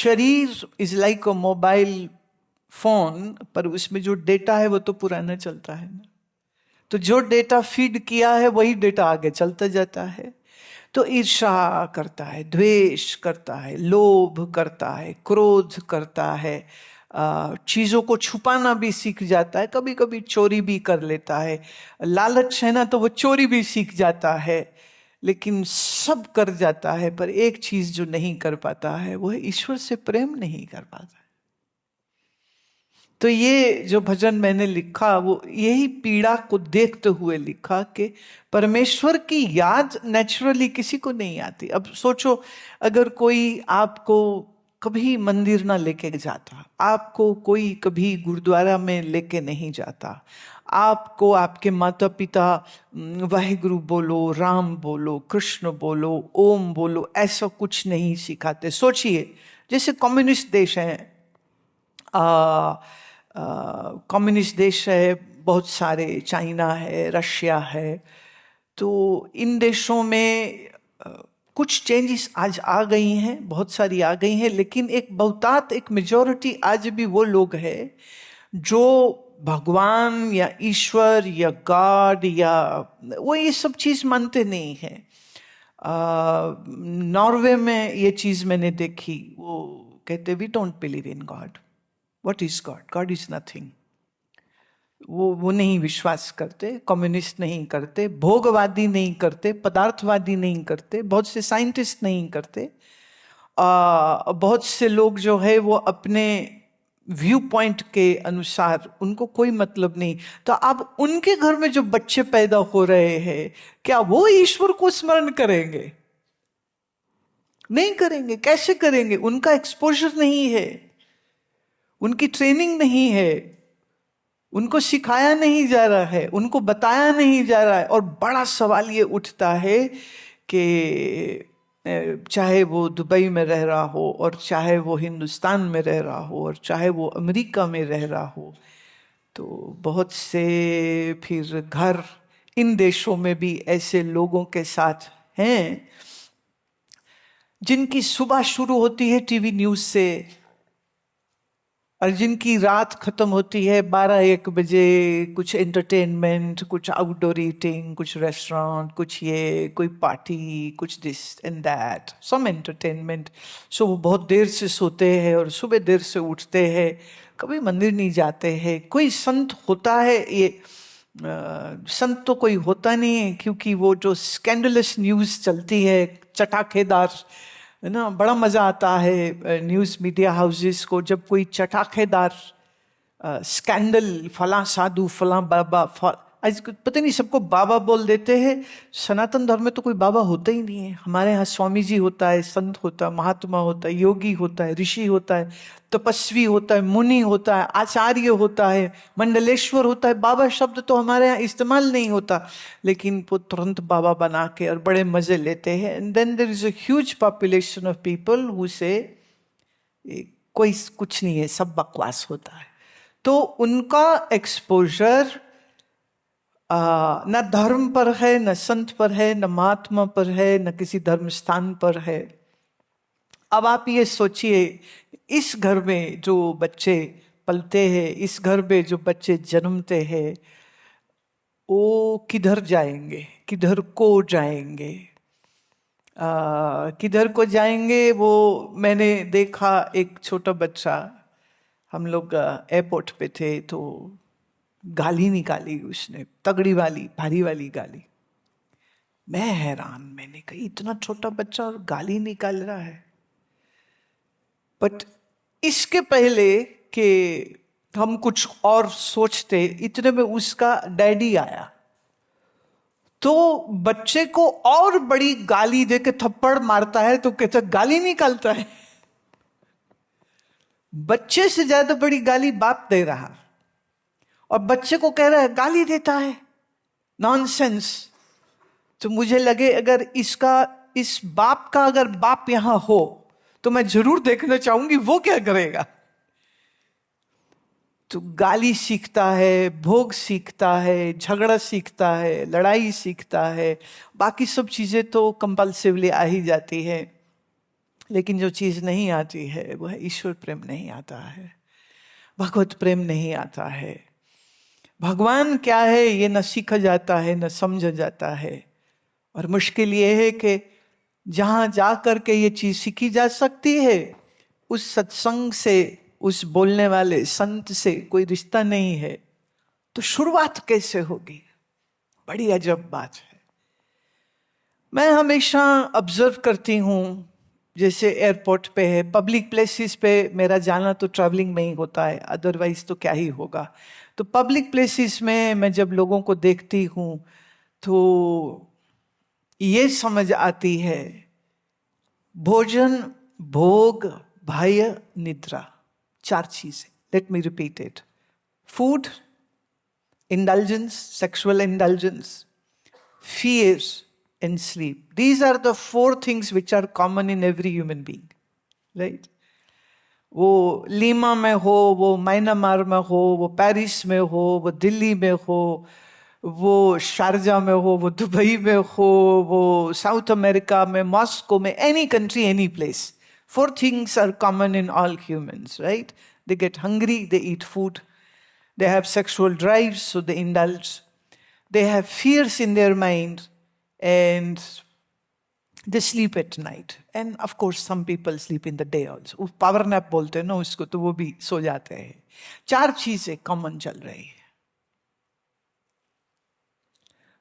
शरीर is like a mobile phone, पर उसमें जो डेटा है वो तो पुराना चलता है ना। तो जो डेटा फीड किया है वही डेटा आगे चलता जाता है। तो ईर्ष्या करता है, द्वेष करता है, लोभ करता है, क्रोध करता है, चीजों को छुपाना भी सीख जाता है, कभी कभी चोरी भी कर लेता है। लालच है ना, तो वो चोरी भी सीख जाता है। लेकिन सब कर जाता है, पर एक चीज जो नहीं कर पाता है वो है ईश्वर से प्रेम नहीं कर पाता है। तो ये जो भजन मैंने लिखा वो यही पीड़ा को देखते हुए लिखा कि परमेश्वर की याद नेचुरली किसी को नहीं आती। अब सोचो, अगर कोई आपको कभी मंदिर ना लेके जाता, आपको कोई कभी गुरुद्वारा में लेके नहीं जाता, आपको आपके माता पिता वाहिगुरु बोलो, राम बोलो, कृष्ण बोलो, ओम बोलो, ऐसा कुछ नहीं सिखाते। सोचिए, जैसे कम्युनिस्ट देश हैं, कम्युनिस्ट देश है बहुत सारे, चाइना है, रशिया है, तो इन देशों में कुछ चेंजेस आज आ गई हैं, बहुत सारी आ गई हैं, लेकिन एक बहुतात, एक मेजॉरिटी आज भी वो लोग हैं जो भगवान या ईश्वर या गॉड या वो ये सब चीज मानते नहीं है। नॉर्वे में ये चीज मैंने देखी, वो कहते we don't believe in God. What is God? God is nothing. वो नहीं विश्वास करते, कम्युनिस्ट नहीं करते, भोगवादी नहीं करते, पदार्थवादी नहीं करते, बहुत से साइंटिस्ट नहीं करते। बहुत से लोग जो है वो अपने व्यू पॉइंट के अनुसार, उनको कोई मतलब नहीं। तो अब उनके घर में जो बच्चे पैदा हो रहे हैं, क्या वो ईश्वर को स्मरण करेंगे? नहीं करेंगे। कैसे करेंगे? उनका एक्सपोजर नहीं है, उनकी ट्रेनिंग नहीं है, उनको सिखाया नहीं जा रहा है, उनको बताया नहीं जा रहा है। और बड़ा सवाल ये उठता है कि चाहे वो दुबई में रह रहा हो, और चाहे वो हिंदुस्तान में रह रहा हो, और चाहे वो अमेरिका में रह रहा हो, तो बहुत से फिर घर इन देशों में भी ऐसे लोगों के साथ हैं जिनकी सुबह शुरू होती है टीवी न्यूज से, और जिनकी रात खत्म होती है 12-1 बजे। कुछ एंटरटेनमेंट, कुछ आउटडोर ईटिंग, कुछ रेस्टोरेंट, कुछ ये, कोई पार्टी, कुछ this and that, some entertainment. So वो बहुत देर से सोते हैं और सुबह देर से उठते हैं, कभी मंदिर नहीं जाते हैं। कोई संत होता है? ये संत तो कोई होता नहीं है, क्योंकि वो जो स्कैंडलस न्यूज़ चलती है, चटाखेदार, है ना, बड़ा मजा आता है न्यूज मीडिया हाउसेस को जब कोई चटाखेदार स्कैंडल, फला साधु, फला बाबा, आज पता नहीं सबको बाबा बोल देते हैं। सनातन धर्म में तो कोई बाबा होता ही नहीं है। हमारे यहाँ स्वामी जी होता है, संत होता है, महात्मा होता है, योगी होता है, ऋषि होता है, तपस्वी होता है, मुनि होता है, आचार्य होता है, मंडलेश्वर होता है। बाबा शब्द तो हमारे यहाँ इस्तेमाल नहीं होता, लेकिन वो तुरंत बाबा बना के और बड़े मजे लेते हैं। And then there is a huge population of people who से कोई कुछ नहीं है, सब बकवास होता है। तो उनका एक्सपोजर न धर्म पर है, न संत पर है, न महात्मा पर है, न किसी धर्म स्थान पर है। अब आप ये सोचिए, इस घर में जो बच्चे पलते हैं, इस घर में जो बच्चे जन्मते हैं, वो किधर जाएंगे, किधर को जाएंगे, किधर को जाएंगे? वो मैंने देखा, एक छोटा बच्चा, हम लोग एयरपोर्ट पे थे, तो गाली निकाली उसने, तगड़ी वाली, भारी वाली गाली। मैं हैरान, मैंने कहा इतना छोटा बच्चा और गाली निकाल रहा है। बट इसके पहले कि हम कुछ और सोचते, इतने में उसका डैडी आया, तो बच्चे को और बड़ी गाली देके थप्पड़ मारता है, तो कहता गाली निकालता है। बच्चे से ज्यादा बड़ी गाली बाप दे रहा, और बच्चे को कह रहा है गाली देता है, नॉनसेंस। तो मुझे लगे अगर इस बाप का अगर बाप यहां हो तो मैं जरूर देखना चाहूंगी वो क्या करेगा। तो गाली सीखता है, भोग सीखता है, झगड़ा सीखता है, लड़ाई सीखता है, बाकी सब चीजें तो कंपल्सिवली आ ही जाती है। लेकिन जो चीज नहीं आती है वह ईश्वर प्रेम नहीं आता है, भगवत प्रेम नहीं आता है। भगवान क्या है ये न सीखा जाता है न समझा जाता है। और मुश्किल ये है कि जहां जा करके ये चीज सीखी जा सकती है, उस सत्संग से, उस बोलने वाले संत से कोई रिश्ता नहीं है, तो शुरुआत कैसे होगी? बड़ी अजब बात है। मैं हमेशा ऑब्जर्व करती हूँ, जैसे एयरपोर्ट पे है, पब्लिक प्लेसेस पे मेरा जाना तो ट्रैवलिंग में ही होता है, अदरवाइज तो क्या ही होगा। तो पब्लिक प्लेसेस में मैं जब लोगों को देखती हूँ तो ये समझ आती है, भोजन, भोग, भय, निद्रा, चार चीजें। Let me repeat it. Food, indulgence, sexual indulgence, fears, and sleep. These are the four things which are common in every human being, right? वो लीमा में हो, वो म्यांमार में हो, वो पेरिस में हो, वो दिल्ली में हो, वो शारजा में हो, वो दुबई में हो, वो साउथ अमेरिका में, मॉस्को में, any country, any place, four things are common in all humans, right? They get hungry, they eat food. They have sexual drives, so they indulge. They have fears in their mind, and they sleep at night. And of course, some people sleep in the day also. वो power nap बोलते हैं ना उसको, तो वो भी सो जाते हैं। चार चीजें कॉमन चल रही है।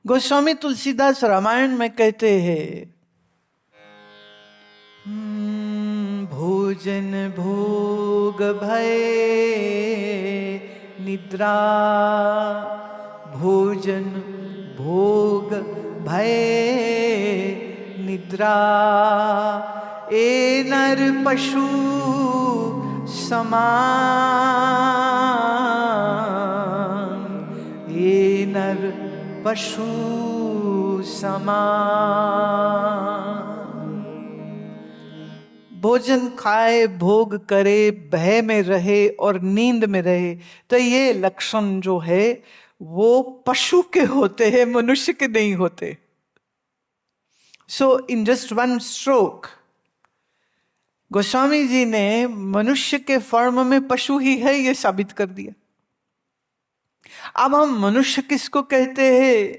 गोस्वामी तुलसीदास रामायण में कहते हैं, भोजन भोग भय निद्रा, भोजन भोग भय निद्रा, ए नर पशु समान, ए नर पशु समान। भोजन खाए, भोग करे, भय में रहे और नींद में रहे, तो ये लक्षण जो है वो पशु के होते हैं, मनुष्य के नहीं होते। So in just one stroke Goswami ji ने मनुष्य के फॉर्म में पशु ही है ये साबित कर दिया। अब हम मनुष्य किसको कहते हैं?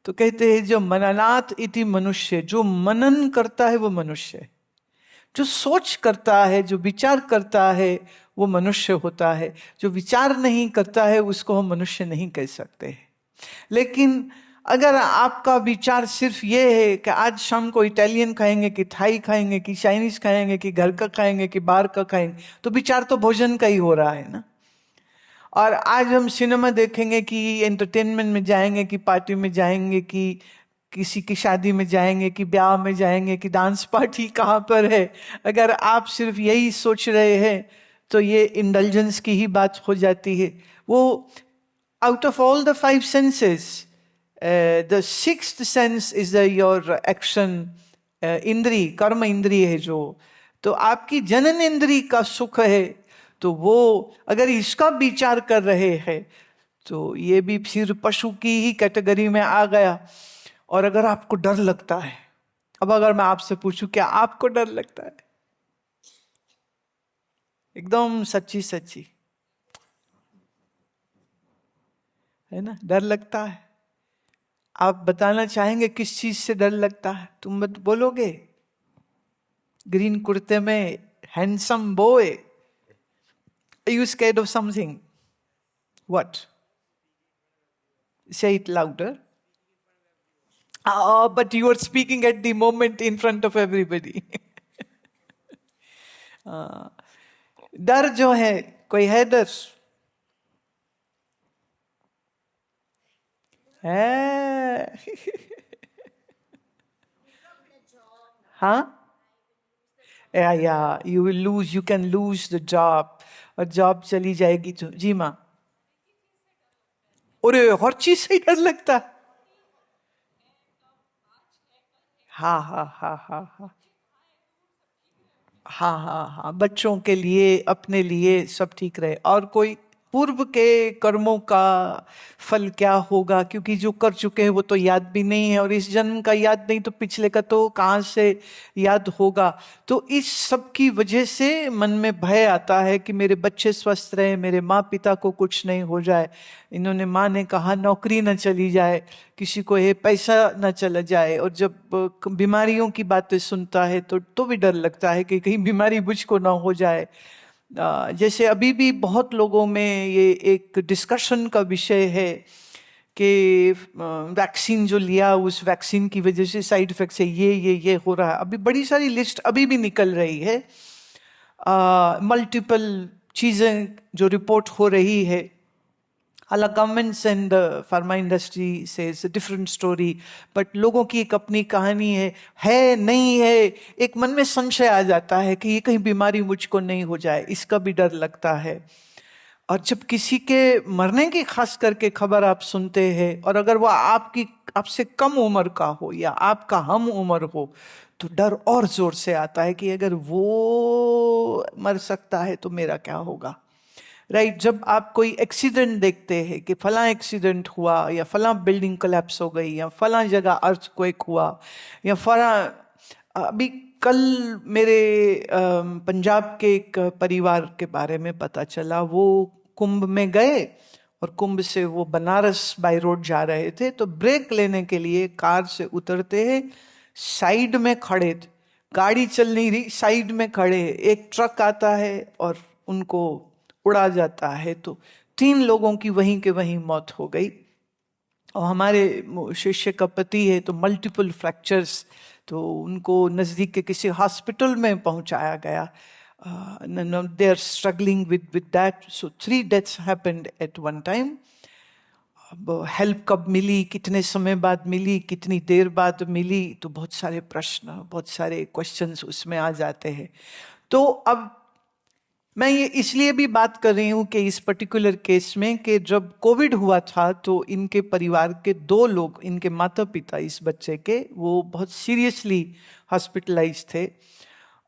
तो कहते हैं जो मननात् इति मनुष्य, जो मनन करता है वो मनुष्य है। जो सोच करता है, जो विचार करता है वो मनुष्य होता है। जो विचार नहीं करता है उसको हम मनुष्य नहीं कह सकते। लेकिन अगर आपका विचार सिर्फ ये है कि आज शाम को इटालियन खाएंगे कि थाई खाएंगे कि चाइनीज खाएंगे कि घर का खाएंगे कि बाहर का खाएंगे, तो विचार तो भोजन का ही हो रहा है ना। और आज हम सिनेमा देखेंगे कि एंटरटेनमेंट में जाएंगे कि पार्टी में जाएंगे कि किसी की शादी में जाएंगे कि ब्याह में जाएंगे कि डांस पार्टी कहाँ पर है, अगर आप सिर्फ यही सोच रहे हैं तो ये इंडल्जेंस की ही बात हो जाती है। वो out of all the five senses the sixth sense is your action इंद्री, कर्म इंद्री है जो, तो आपकी जनन इंद्री का सुख है, तो वो अगर इसका विचार कर रहे हैं तो ये भी फिर पशु की ही कैटेगरी में आ गया। और अगर आपको डर लगता है, अब अगर मैं आपसे पूछूं क्या आपको डर लगता है? एकदम सच्ची सच्ची है ना, डर लगता है। आप बताना चाहेंगे किस चीज से डर लगता है? तुम मत बोलोगे? ग्रीन कुर्ते में handsome boy, are you scared of something? What? Say it louder. Oh, but you are speaking at the moment in front of everybody. डर जो है, कोई है डर? है? हाँ, या you will lose, you can lose the job, और जॉब चली जाएगी तो जी माँ। और हर चीज से डर लगता। हाँ हाँ हाँ हाँ हाँ हाँ हाँ हाँ, बच्चों के लिए, अपने लिए सब ठीक रहे। और कोई? पूर्व के कर्मों का फल क्या होगा, क्योंकि जो कर चुके हैं वो तो याद भी नहीं है, और इस जन्म का याद नहीं तो पिछले का तो कहाँ से याद होगा। तो इस सब की वजह से मन में भय आता है कि मेरे बच्चे स्वस्थ रहे, मेरे माँ पिता को कुछ नहीं हो जाए। इन्होंने, माँ ने कहा नौकरी न चली जाए, किसी को ये पैसा न चला जाए। और जब बीमारियों की बातें सुनता है तो भी डर लगता है कि कहीं बीमारी मुझको ना हो जाए। जैसे अभी भी बहुत लोगों में ये एक डिस्कशन का विषय है कि वैक्सीन जो लिया उस वैक्सीन की वजह से साइड इफेक्ट से ये हो रहा है। अभी बड़ी सारी लिस्ट अभी भी निकल रही है, मल्टीपल चीजें जो रिपोर्ट हो रही है। हालांकि गवर्नमेंट्स एंड फार्मा इंडस्ट्री से डिफरेंट स्टोरी, बट लोगों की एक अपनी कहानी है नहीं है। एक मन में संशय आ जाता है कि ये कहीं बीमारी मुझको नहीं हो जाए, इसका भी डर लगता है। और जब किसी के मरने की खास करके खबर आप सुनते हैं, और अगर वो आपसे कम उम्र का हो या आपका हम उम्र हो, तो डर और जोर से आता है कि अगर वो मर सकता है तो मेरा क्या होगा। राइट जब आप कोई एक्सीडेंट देखते हैं कि फला एक्सीडेंट हुआ, या फला बिल्डिंग कोलैप्स हो गई, या फला जगह अर्थक्वेक हुआ, या फला, अभी कल मेरे पंजाब के एक परिवार के बारे में पता चला। वो कुंभ में गए और कुंभ से वो बनारस बाय रोड जा रहे थे, तो ब्रेक लेने के लिए कार से उतरते हैं, साइड में खड़े थे, गाड़ी चल नहीं रही, साइड में खड़े, एक ट्रक आता है और उनको उड़ा जाता है। तो 3 लोगों की वहीं के वहीं मौत हो गई। और हमारे शिष्य का पति है तो मल्टीपल फ्रैक्चर्स, तो उनको नजदीक के किसी हॉस्पिटल में पहुंचाया गया। They are struggling with that. So 3 deaths happened at one time. अब हेल्प कब मिली, कितने समय बाद मिली, कितनी देर बाद मिली, तो बहुत सारे प्रश्न, बहुत सारे क्वेश्चंस उसमें आ जाते हैं। तो अब मैं ये इसलिए भी बात कर रही हूं कि इस पर्टिकुलर केस में, कि जब कोविड हुआ था तो इनके परिवार के 2 लोग, इनके माता पिता इस बच्चे के, वो बहुत सीरियसली हॉस्पिटलाइज थे।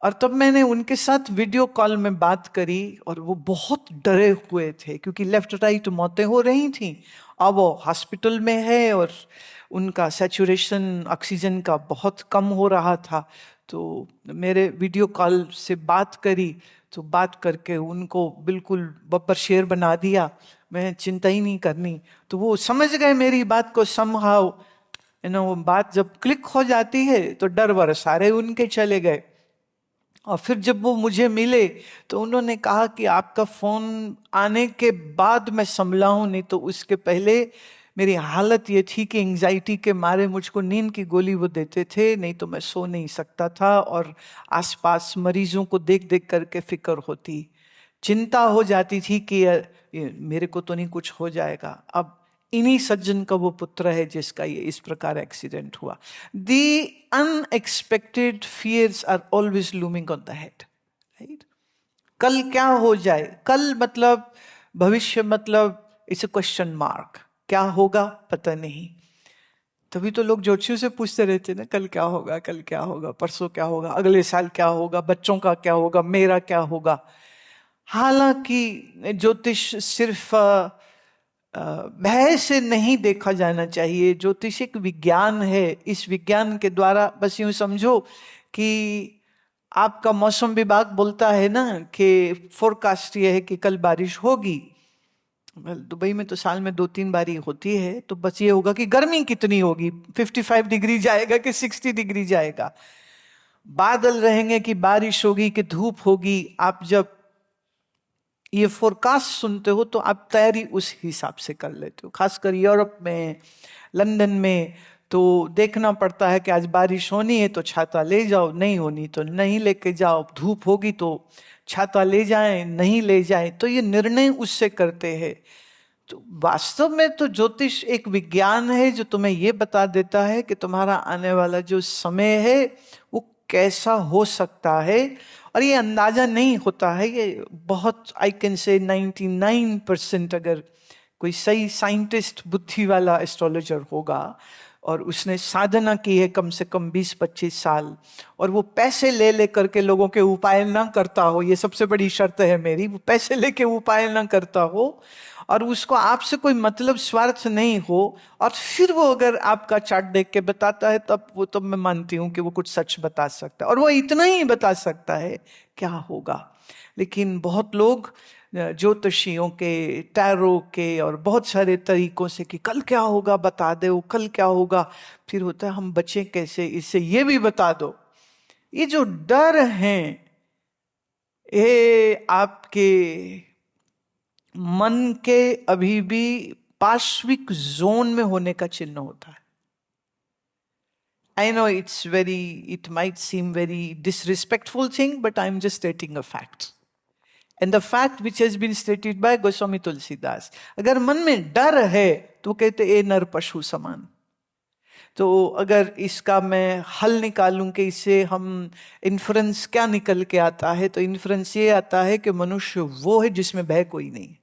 और तब मैंने उनके साथ वीडियो कॉल में बात करी, और वो बहुत डरे हुए थे क्योंकि लेफ्ट राइट मौतें हो रही थी। अब वो हॉस्पिटल में है और उनका सैचुरेशन ऑक्सीजन का बहुत कम हो रहा था। तो मेरे वीडियो कॉल से बात करी, तो बात करके उनको बिल्कुल बब्बर शेर बना दिया, मैं चिंता ही नहीं करनी। तो वो समझ गए मेरी बात को, समहाउ वो बात जब क्लिक हो जाती है तो डर वर सारे उनके चले गए। और फिर जब वो मुझे मिले तो उन्होंने कहा कि आपका फोन आने के बाद मैं संभला हूं, नहीं तो उसके पहले मेरी हालत ये थी कि एंजाइटी के मारे मुझको नींद की गोली वो देते थे, नहीं तो मैं सो नहीं सकता था। और आसपास मरीजों को देख देख करके फिक्र होती, चिंता हो जाती थी कि ये मेरे को तो नहीं कुछ हो जाएगा। अब इन्हीं सज्जन का वो पुत्र है जिसका ये इस प्रकार एक्सीडेंट हुआ। The unexpected fears are always looming on the head, right. कल क्या हो जाए, कल मतलब भविष्य, मतलब इट्स अ क्वेश्चन मार्क, क्या होगा पता नहीं। तभी तो लोग ज्योतिषियों से पूछते रहते ना, कल क्या होगा, कल क्या होगा, परसों क्या होगा, अगले साल क्या होगा, बच्चों का क्या होगा, मेरा क्या होगा। हालांकि ज्योतिष सिर्फ भय से नहीं देखा जाना चाहिए। ज्योतिष एक विज्ञान है। इस विज्ञान के द्वारा बस यूं समझो कि आपका मौसम विभाग बोलता है ना कि फोरकास्ट ये है कि कल बारिश होगी। दुबई में तो साल में 2-3 बारी होती है, तो बस ये होगा कि गर्मी कितनी होगी, 55 डिग्री जाएगा कि 60 डिग्री जाएगा। बादल रहेंगे कि बारिश होगी कि धूप होगी। आप जब ये फोरकास्ट सुनते हो तो आप तैयारी उस हिसाब से कर लेते हो। खासकर यूरोप में, लंदन में तो देखना पड़ता है कि आज बारिश होनी है तो छाता ले जाओ, नहीं होनी तो नहीं लेके जाओ, धूप होगी तो छाता ले जाएं, नहीं ले जाएं। तो ये निर्णय उससे करते हैं। तो वास्तव में तो ज्योतिष एक विज्ञान है जो तुम्हें ये बता देता है कि तुम्हारा आने वाला जो समय है वो कैसा हो सकता है। और ये अंदाजा नहीं होता है, ये बहुत, आई कैन से 99% अगर कोई सही साइंटिस्ट, बुद्धि वाला एस्ट्रोलॉजर होगा और उसने साधना की है कम से कम 20-25 साल, और वो पैसे ले ले करके लोगों के उपाय ना करता हो, ये सबसे बड़ी शर्त है मेरी, वो पैसे लेके उपाय ना करता हो, और उसको आपसे कोई मतलब स्वार्थ नहीं हो, और फिर वो अगर आपका चार्ट देख के बताता है, तब वो तो मैं मानती हूँ कि वो कुछ सच बता सकता है, और वो इतना ही बता सकता है क्या होगा। लेकिन बहुत लोग ज्योतिषियों के, टैरो के और बहुत सारे तरीकों से कि कल क्या होगा बता दो, कल क्या होगा, फिर होता है हम बचें कैसे इससे, ये भी बता दो। ये जो डर है, ये आपके मन के अभी भी पार्श्विक जोन में होने का चिन्ह होता है। I know it might seem very disrespectful thing, but I'm just stating a fact. And the fact which has been stated by Goswami Tulsidas. अगर मन में डर है तो कहते ए नर पशु समान। तो अगर इसका मैं हल निकालूं कि इससे हम इन्फ्रेंस क्या निकल के आता है, तो इन्फ्रेंस ये आता है कि मनुष्य वो है जिसमें भय कोई नहीं।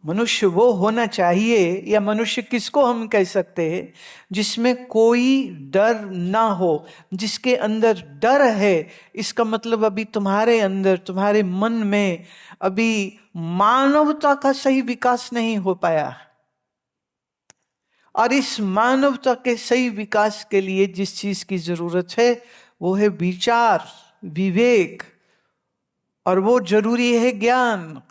मनुष्य वो होना चाहिए, या मनुष्य किसको हम कह सकते हैं, जिसमें कोई डर ना हो। जिसके अंदर डर है, इसका मतलब अभी तुम्हारे अंदर, तुम्हारे मन में अभी मानवता का सही विकास नहीं हो पाया। और इस मानवता के सही विकास के लिए जिस चीज की जरूरत है वो है विचार, विवेक, और वो जरूरी है ज्ञान।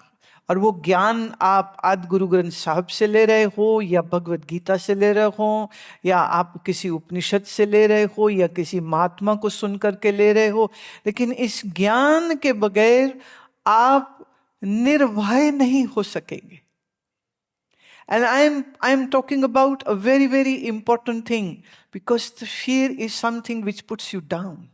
और वो ज्ञान आप आदि गुरु ग्रंथ साहब से ले रहे हो, या भगवत गीता से ले रहे हो, या आप किसी उपनिषद से ले रहे हो, या किसी महात्मा को सुन करके ले रहे हो, लेकिन इस ज्ञान के बगैर आप निर्भय नहीं हो सकेंगे। And I'm talking about a very, very important thing, because the fear is something which puts you down.